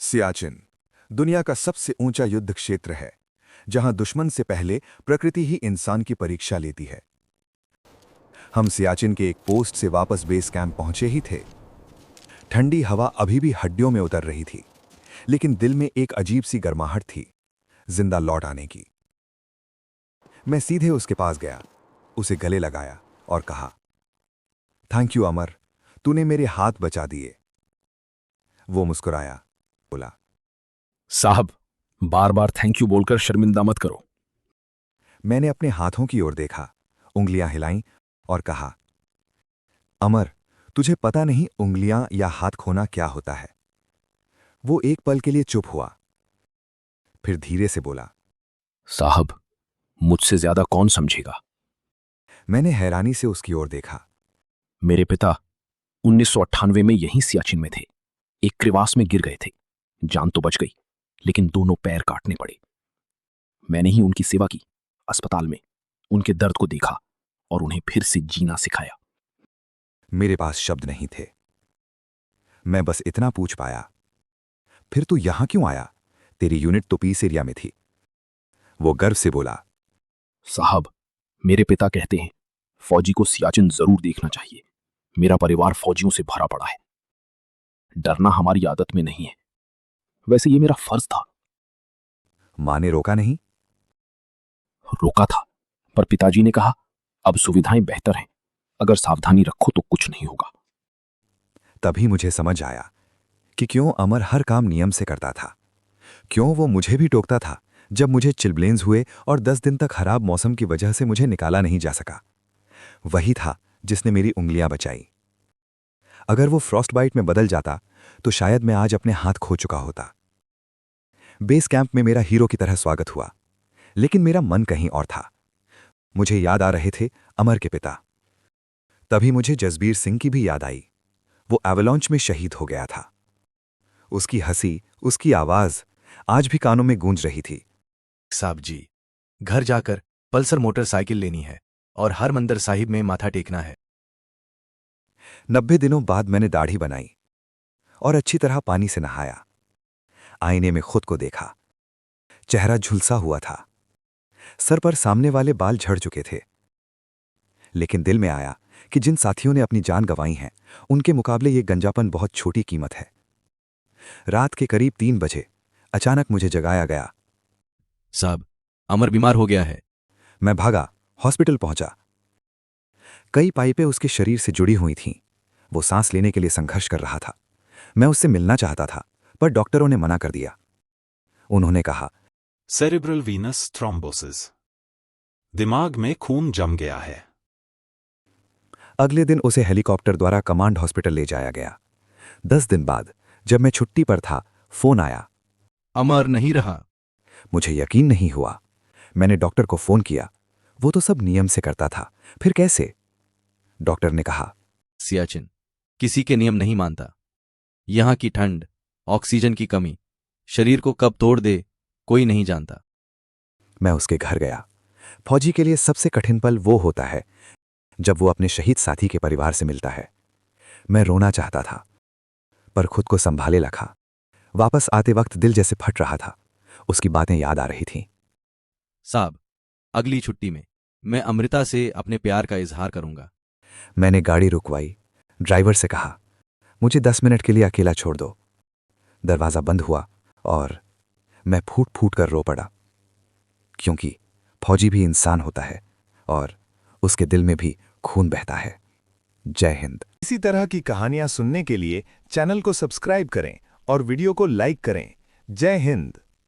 सियाचिन दुनिया का सबसे ऊंचा युद्ध क्षेत्र है, जहां दुश्मन से पहले प्रकृति ही इंसान की परीक्षा लेती है। हम सियाचिन के एक पोस्ट से वापस बेस कैंप पहुंचे ही थे। ठंडी हवा अभी भी हड्डियों में उतर रही थी, लेकिन दिल में एक अजीब सी गर्माहट थी, जिंदा लौट आने की। मैं सीधे उसके पास गया, उसे गले लगाया और कहा, थैंक यू अमर, तूने मेरे हाथ बचा दिए। वो मुस्कुराया, बोला, साहब, बार बार थैंक यू बोलकर शर्मिंदा मत करो। मैंने अपने हाथों की ओर देखा, उंगलियां हिलाईं और कहा, अमर, तुझे पता नहीं उंगलियां या हाथ खोना क्या होता है। वो एक पल के लिए चुप हुआ, फिर धीरे से बोला, साहब, मुझसे ज्यादा कौन समझेगा। मैंने हैरानी से उसकी ओर देखा। मेरे पिता 1998 में यहीं सियाचिन में थे। एक क्रेवास में गिर गए थे। जान तो बच गई, लेकिन दोनों पैर काटने पड़े। मैंने ही उनकी सेवा की, अस्पताल में उनके दर्द को देखा और उन्हें फिर से जीना सिखाया। मेरे पास शब्द नहीं थे। मैं बस इतना पूछ पाया, फिर तू यहां क्यों आया? तेरी यूनिट तो पीस एरिया में थी। वो गर्व से बोला, साहब, मेरे पिता कहते हैं फौजी को सियाचिन जरूर देखना चाहिए। मेरा परिवार फौजियों से भरा पड़ा है। डरना हमारी आदत में नहीं है। वैसे ये मेरा फर्ज था। मां ने रोका नहीं? रोका था, पर पिताजी ने कहा, अब सुविधाएं बेहतर हैं, अगर सावधानी रखो तो कुछ नहीं होगा। तभी मुझे समझ आया कि क्यों अमर हर काम नियम से करता था, क्यों वो मुझे भी टोकता था जब मुझे चिल्ब्लेन्स हुए और 10 दिन तक खराब मौसम की वजह से मुझे निकाला नहीं जा सका। वही था जिसने मेरी उंगलियां बचाई। अगर वो फ्रॉस्ट बाइट में बदल जाता तो शायद मैं आज अपने हाथ खो चुका होता। बेस कैंप में मेरा हीरो की तरह स्वागत हुआ, लेकिन मेरा मन कहीं और था। मुझे याद आ रहे थे अमर के पिता। तभी मुझे जसबीर सिंह की भी याद आई। वो एवलॉन्च में शहीद हो गया था। उसकी हंसी, उसकी आवाज आज भी कानों में गूंज रही थी। साहब जी, घर जाकर पल्सर मोटरसाइकिल लेनी है और हरमंदर साहिब में माथा टेकना है। 90 दिनों बाद मैंने दाढ़ी बनाई और अच्छी तरह पानी से नहाया। आईने में खुद को देखा। चेहरा झुलसा हुआ था। सर पर सामने वाले बाल झड़ चुके थे। लेकिन दिल में आया कि जिन साथियों ने अपनी जान गंवाई है, उनके मुकाबले ये गंजापन बहुत छोटी कीमत है। रात के करीब 3 बजे अचानक मुझे जगाया गया। साहब, अमर बीमार हो गया है। मैं भागा, हॉस्पिटल पहुंचा। कई पाइपें उसके शरीर से जुड़ी हुई थीं। वो सांस लेने के लिए संघर्ष कर रहा था। मैं उससे मिलना चाहता था, पर डॉक्टरों ने मना कर दिया। उन्होंने कहा, सेरेब्रल वीनस थ्रोम्बोसिस, दिमाग में खून जम गया है। अगले दिन उसे हेलीकॉप्टर द्वारा कमांड हॉस्पिटल ले जाया गया। 10 दिन बाद जब मैं छुट्टी पर था, फोन आया। अमर नहीं रहा। मुझे यकीन नहीं हुआ। मैंने डॉक्टर को फोन किया। वो तो सब नियम से करता था, फिर कैसे? डॉक्टर ने कहा, सियाचिन किसी के नियम नहीं मानता। यहां की ठंड, ऑक्सीजन की कमी, शरीर को कब तोड़ दे कोई नहीं जानता। मैं उसके घर गया। फौजी के लिए सबसे कठिन पल वो होता है जब वो अपने शहीद साथी के परिवार से मिलता है। मैं रोना चाहता था, पर खुद को संभाले रखा। वापस आते वक्त दिल जैसे फट रहा था। उसकी बातें याद आ रही थीं। साहब, अगली छुट्टी में मैं अमृता से अपने प्यार का इजहार करूंगा। मैंने गाड़ी रुकवाई। ड्राइवर से कहा, मुझे 10 मिनट के लिए अकेला छोड़ दो। दरवाजा बंद हुआ और मैं फूट फूट कर रो पड़ा, क्योंकि फौजी भी इंसान होता है और उसके दिल में भी खून बहता है। जय हिंद। इसी तरह की कहानियां सुनने के लिए चैनल को सब्सक्राइब करें और वीडियो को लाइक करें। जय हिंद।